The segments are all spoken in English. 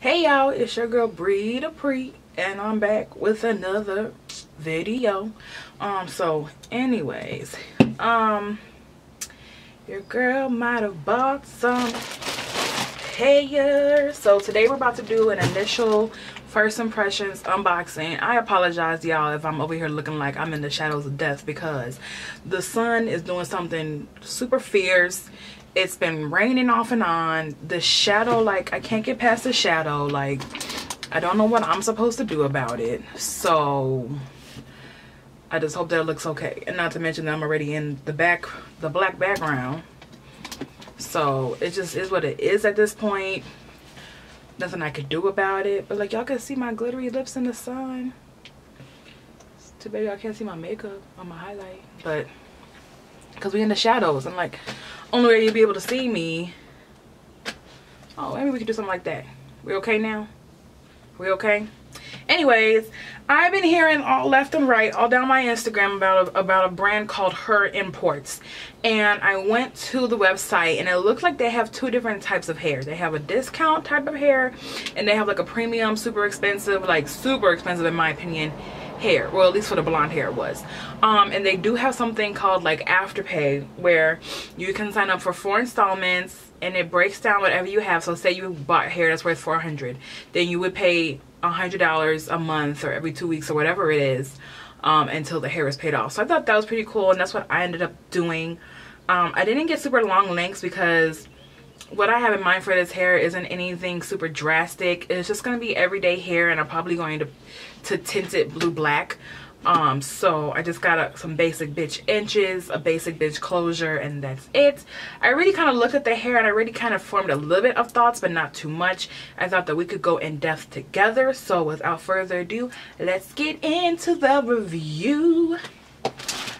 Hey y'all, it's your girl Bree Dupree, and I'm back with another video. So anyways, your girl might have bought some hair. So today we're about to do an initial first impressions unboxing. I apologize y'all if I'm over here looking like I'm in the shadows of death because the sun is doing something super fierce. It's been raining off and on. The shadow, like, I can't get past the shadow. Like, I don't know what I'm supposed to do about it. So I just hope that it looks okay. And not to mention that I'm already in the black background. So it just is what it is at this point. Nothing I could do about it. But like, y'all can see my glittery lips in the sun. It's too bad y'all can't see my makeup on my highlight. But because we in the shadows, and like, only way you'll be able to see me. Oh, maybe we could do something like that. We okay now? We okay? Anyways, I've been hearing all left and right, all down my Instagram about a brand called Her Imports. And I went to the website and it looks like they have two different types of hair. They have a discount type of hair and they have like a premium, super expensive in my opinion, hair. Well, at least for the blonde hair it was. And they do have something called like Afterpay where you can sign up for 4 installments and it breaks down whatever you have. So say you bought hair that's worth $400, then you would pay $100 a month or every 2 weeks or whatever it is until the hair is paid off. So I thought that was pretty cool, and that's what I ended up doing. I didn't get super long lengths because what I have in mind for this hair isn't anything super drastic. It's just going to be everyday hair, and I'm probably going to tint it blue black. So I just got some basic bitch inches, a basic bitch closure, and that's it. I already kind of looked at the hair and I already kind of formed a little bit of thoughts, but not too much. I thought that we could go in depth together. So without further ado, let's get into the review.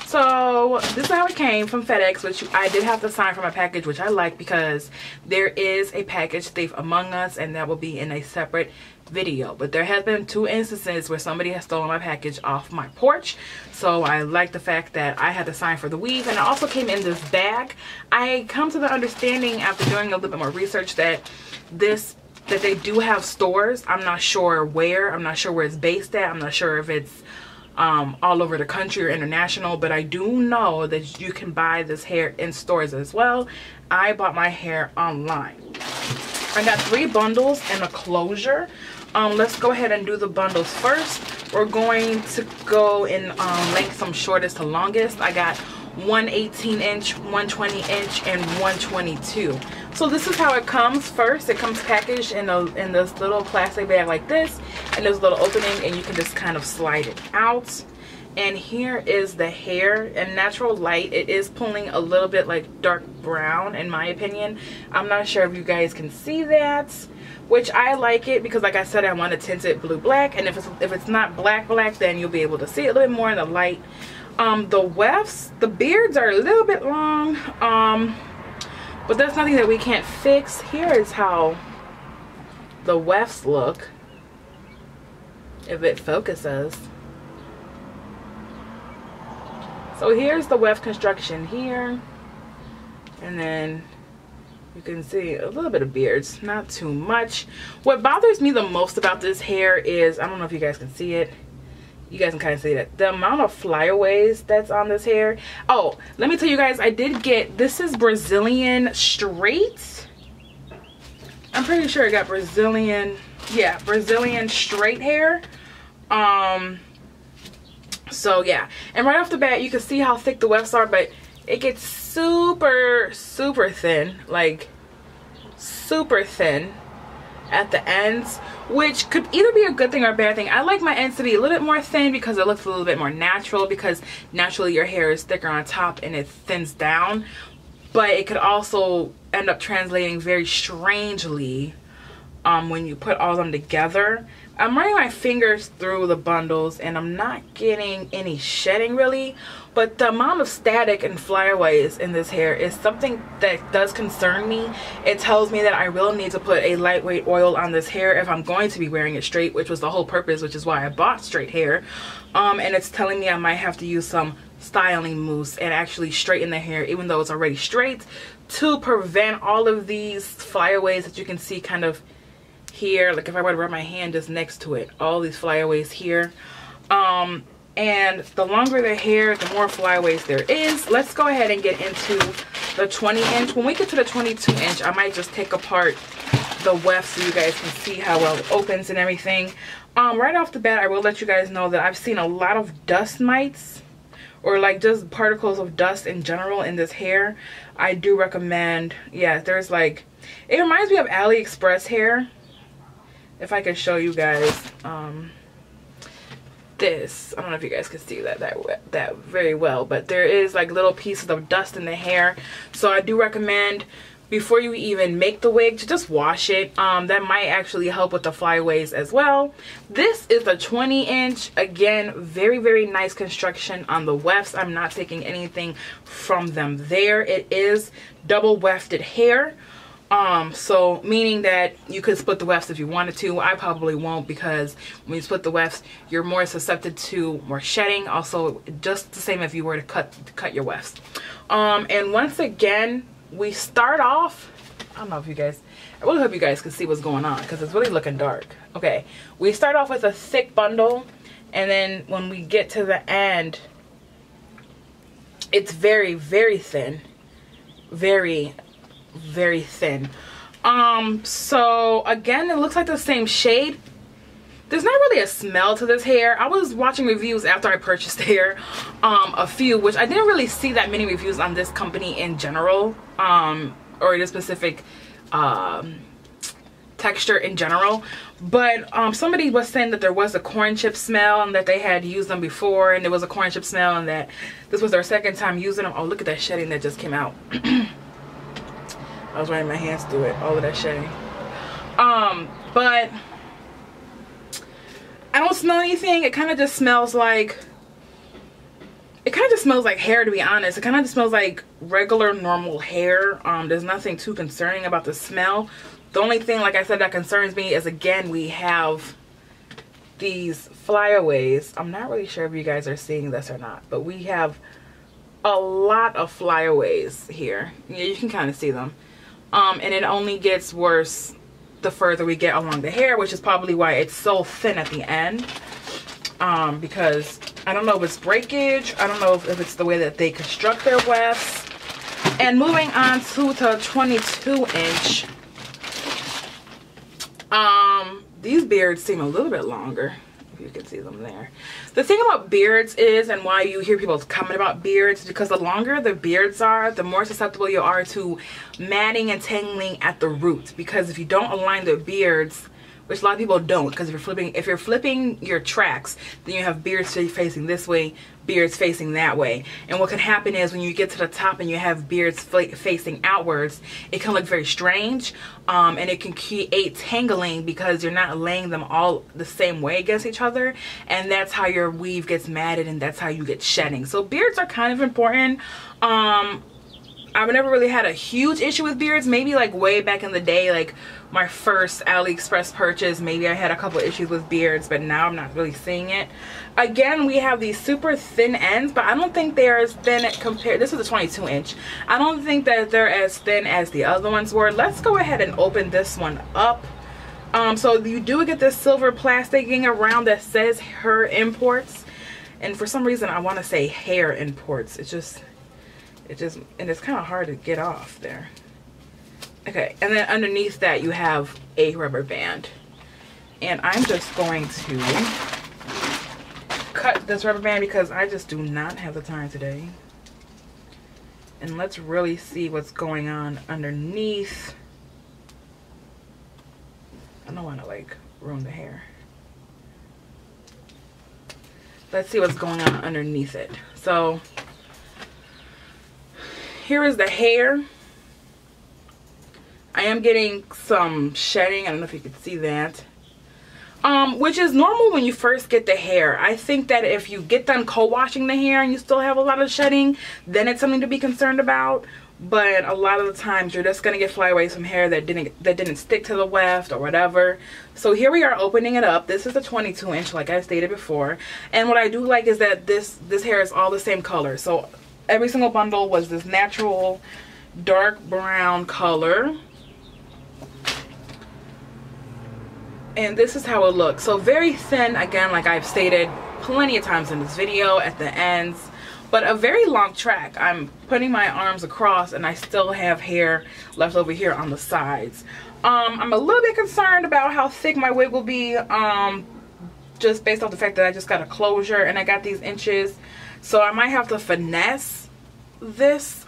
So this is how it came from FedEx, which I did have to sign for my package, which I like because there is a package thief among us, and that will be in a separate video. But there has been 2 instances where somebody has stolen my package off my porch, so I like the fact that I had to sign for the weave. And it also came in this bag. I come to the understanding after doing a little bit more research that they do have stores. I'm not sure where. I'm not sure where it's based at. I'm not sure if it's all over the country or international, but I do know that you can buy this hair in stores as well. I bought my hair online. I got 3 bundles and a closure. Let's go ahead and do the bundles first. We're going to go in length from shortest to longest. I got 118 inch, 120 inch, and 122. So this is how it comes. First, it comes packaged in this little plastic bag like this, and there's a little opening, and you can just kind of slide it out. And here is the hair. In natural light, it is pulling a little bit like dark brown in my opinion. I'm not sure if you guys can see that, which I like it because like I said, I want to tint it blue black, and if it's not black, then you'll be able to see it a little bit more in the light. The wefts, the beards are a little bit long, but that's nothing that we can't fix. Here is how the wefts look, if it focuses. So here's the weft construction here, and then you can see a little bit of beards, not too much. What bothers me the most about this hair is, I don't know if you guys can see it. You guys can kind of see that the amount of flyaways that's on this hair. Oh, let me tell you guys, I did get, this is Brazilian straight. I'm pretty sure I got Brazilian straight hair. So yeah, and right off the bat you can see how thick the wefts are, but it gets super thin, like super thin at the ends, which could either be a good thing or a bad thing. I like my ends to be a little bit more thin because it looks a little bit more natural, because naturally your hair is thicker on top and it thins down, but it could also end up translating very strangely when you put all of them together. I'm running my fingers through the bundles and I'm not getting any shedding really, but the amount of static and flyaways in this hair is something that does concern me. It tells me that I will need to put a lightweight oil on this hair if I'm going to be wearing it straight, which was the whole purpose, which is why I bought straight hair. And it's telling me I might have to use some styling mousse and actually straighten the hair even though it's already straight, to prevent all of these flyaways that you can see kind of here, like if I were to rub my hand just next to it, all these flyaways here. And the longer the hair, the more flyaways there is. Let's go ahead and get into the 20 inch. When we get to the 22 inch, I might just take apart the weft so you guys can see how well it opens and everything. Right off the bat, I will let you guys know that I've seen a lot of dust mites, or like just particles of dust in general in this hair. I do recommend, yeah, there's like, it reminds me of AliExpress hair. If I can show you guys, this, I don't know if you guys can see that very well, but there is like little pieces of dust in the hair. So I do recommend, before you even make the wig, to just wash it. That might actually help with the flyaways as well. This is the 20 inch. Again, very, very nice construction on the wefts. I'm not taking anything from them there. It is double wefted hair. So meaning that you could split the wefts if you wanted to. I probably won't, because when you split the wefts, you're more susceptible to more shedding. Also, just the same if you were to cut your wefts. And once again, we start off, I don't know if you guys, I really hope you guys can see what's going on, because it's really looking dark. Okay, we start off with a thick bundle, and then when we get to the end, it's very, very thin. Very, very thin. So again, it looks like the same shade. There's not really a smell to this hair. I was watching reviews after I purchased hair, a few, which I didn't really see that many reviews on this company in general, or this specific texture in general. But somebody was saying that there was a corn chip smell, and that they had used them before and there was a corn chip smell, and that this was their second time using them. Oh, look at that shedding that just came out. I was running my hands through it, all of that shedding. But I don't smell anything. It kind of just smells like, hair, to be honest. It kind of just smells like regular normal hair. There's nothing too concerning about the smell. The only thing, like I said, that concerns me is, again, we have these flyaways. I'm not really sure if you guys are seeing this or not, but we have a lot of flyaways here. Yeah, you can kind of see them. And it only gets worse the further we get along the hair, which is probably why it's so thin at the end. Because I don't know if it's breakage, I don't know if it's the way that they construct their wefts. And moving on to the 22 inch, these beards seem a little bit longer, if you can see them there. The thing about beards is, and why you hear people comment about beards, because the longer the beards are, the more susceptible you are to matting and tangling at the root. Because if you don't align the beards, which a lot of people don't, because if you're flipping your tracks, then you have beards facing this way, beards facing that way. And what can happen is, when you get to the top and you have beards facing outwards, it can look very strange, and it can create tangling because you're not laying them all the same way against each other, and that's how your weave gets matted, and that's how you get shedding. So beards are kind of important. I've never really had a huge issue with beards. Maybe like way back in the day, like my first AliExpress purchase, maybe I had a couple issues with beards, but now I'm not really seeing it. Again, we have these super thin ends, but I don't think they're as thin compared. This is a 22 inch. I don't think that they're as thin as the other ones were. Let's go ahead and open this one up. So you do get this silver plasticing around that says Her Imports, and for some reason I want to say Hair Imports. And it's kind of hard to get off there. Okay, and then underneath that you have a rubber band. And I'm just going to cut this rubber band because I just do not have the time today. And let's really see what's going on underneath. I don't want to like ruin the hair. Let's see what's going on underneath it. So here is the hair. I am getting some shedding. I don't know if you can see that. Which is normal when you first get the hair. I think that if you get done co-washing the hair and you still have a lot of shedding, then it's something to be concerned about. But a lot of the times you're just gonna get flyaways from hair that didn't stick to the weft or whatever. So here we are opening it up. This is a 22 inch, like I stated before. And what I do like is that this hair is all the same color. So every single bundle was this natural dark brown color. And this is how it looks. So very thin, again, like I've stated plenty of times in this video, at the ends, but a very long track. I'm putting my arms across and I still have hair left over here on the sides. I'm a little bit concerned about how thick my wig will be, just based off the fact that I just got a closure and I got these inches. So I might have to finesse this,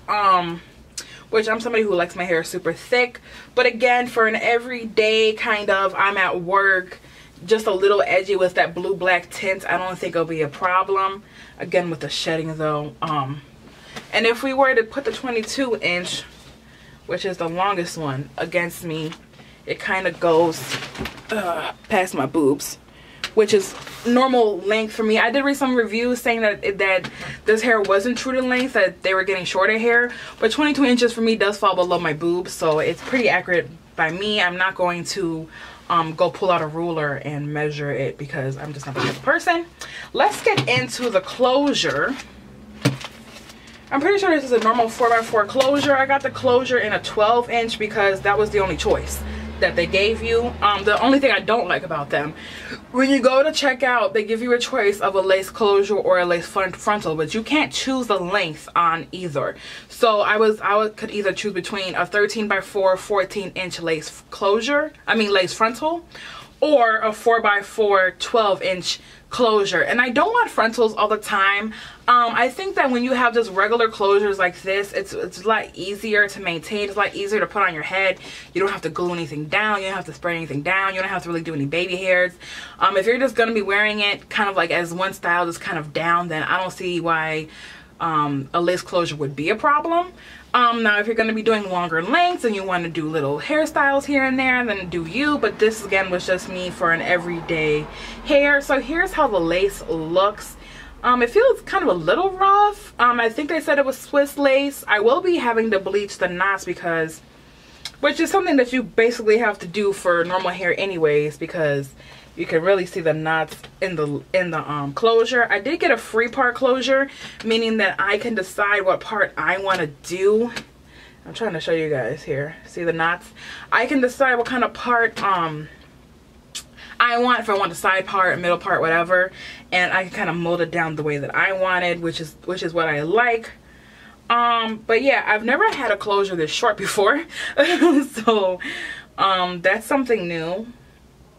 which I'm somebody who likes my hair super thick. But again, for an everyday kind of, I'm at work, just a little edgy with that blue black tint, I don't think it'll be a problem. Again, with the shedding though. And if we were to put the 22 inch, which is the longest one, against me, it kind of goes past my boobs, which is normal length for me. I did read some reviews saying that this hair wasn't true to length, that they were getting shorter hair, but 22 inches for me does fall below my boobs, so it's pretty accurate by me. I'm not going to go pull out a ruler and measure it because I'm just not the type of person. Let's get into the closure. I'm pretty sure this is a normal 4x4 closure. I got the closure in a 12 inch because that was the only choice that they gave you. The only thing I don't like about them, when you go to check out, they give you a choice of a lace closure or a lace frontal, but you can't choose the length on either. So I could either choose between a 13x4 14 inch lace closure, lace frontal, or a 4x4 12 inch closure. And I don't want frontals all the time. I think that when you have just regular closures like this, it's a lot easier to maintain. It's a lot easier to put on your head. You don't have to glue anything down. You don't have to spray anything down. You don't have to really do any baby hairs. If you're just going to be wearing it kind of like as one style, just kind of down, then I don't see why a lace closure would be a problem. Now if you're going to be doing longer lengths and you want to do little hairstyles here and there, then do you. But this again was just me for an everyday hair. So here's how the lace looks. It feels kind of a little rough. I think they said it was Swiss lace. I will be having to bleach the knots because, which is something that you basically have to do for normal hair anyways, because you can really see the knots in the closure. I did get a free part closure, meaning that I can decide what part I want to do. I'm trying to show you guys here. See the knots? I can decide what kind of part I want, if I want the side part, middle part, whatever, and I can kind of mold it down the way that I wanted, which is what I like. But yeah, I've never had a closure this short before, so that's something new.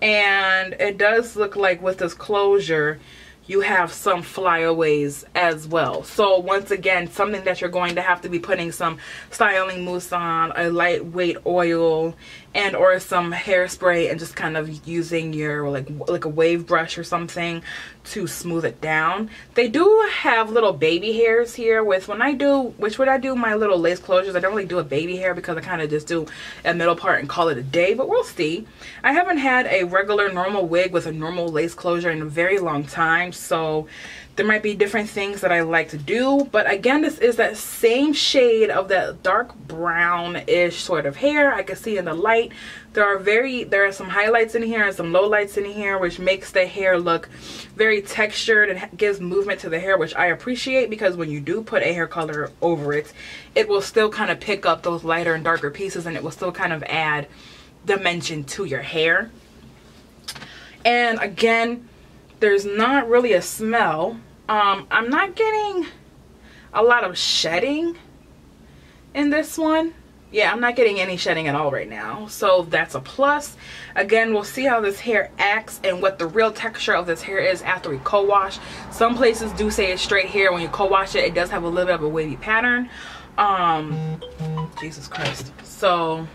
And it does look like with this closure you have some flyaways as well. So once again, something that you're going to have to be putting some styling mousse on, a lightweight oil, and or some hairspray, and just kind of using your like a wave brush or something to smooth it down. They do have little baby hairs here with when I do my little lace closures. I don't really do a baby hair because I kind of just do a middle part and call it a day, but we'll see. I haven't had a regular normal wig with a normal lace closure in a very long time, so there might be different things that I like to do. But again, this is that same shade of that dark brown-ish sort of hair. I can see in the light there are some highlights in here and some lowlights in here, which makes the hair look very textured and gives movement to the hair, which I appreciate, because when you do put a hair color over it, it will still kind of pick up those lighter and darker pieces, and it will still kind of add dimension to your hair. And again, there's not really a smell. I'm not getting a lot of shedding in this one. Yeah, I'm not getting any shedding at all right now, so that's a plus. Again, we'll see how this hair acts and what the real texture of this hair is after we co-wash. Some places do say it's straight hair. When you co-wash it, it does have a little bit of a wavy pattern. Jesus Christ. So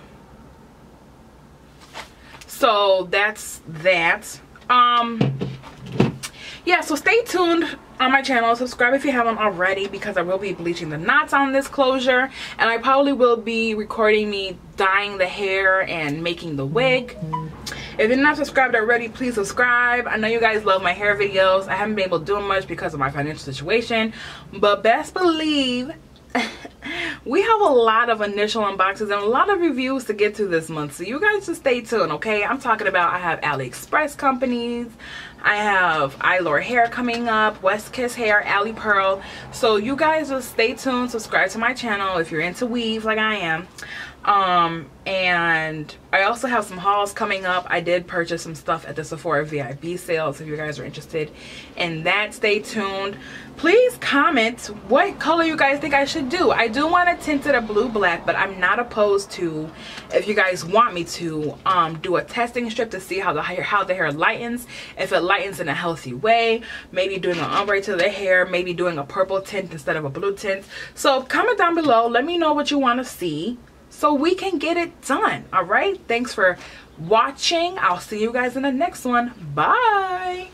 that's that. Yeah, so stay tuned on my channel. Subscribe if you haven't already, because I will be bleaching the knots on this closure, and I probably will be recording me dyeing the hair and making the wig. If you're not subscribed already, please subscribe. I know you guys love my hair videos. I haven't been able to do much because of my financial situation, but best believe we have a lot of initial unboxings and a lot of reviews to get to this month, so you guys just stay tuned, okay? I'm talking about, I have AliExpress companies, I have Ilor Hair coming up, West Kiss Hair, Ali Pearl. So you guys just stay tuned, subscribe to my channel if you're into weave like I am. And I also have some hauls coming up. I did purchase some stuff at the Sephora VIP sales. If you guys are interested in that, stay tuned. Please comment what color you guys think I should do. I do want to tint it a blue black, but I'm not opposed to, if you guys want me to, do a testing strip to see how the hair lightens, if it lightens in a healthy way, maybe doing an ombre to the hair, maybe doing a purple tint instead of a blue tint. So comment down below, let me know what you want to see, so we can get it done. All right, thanks for watching. I'll see you guys in the next one. Bye.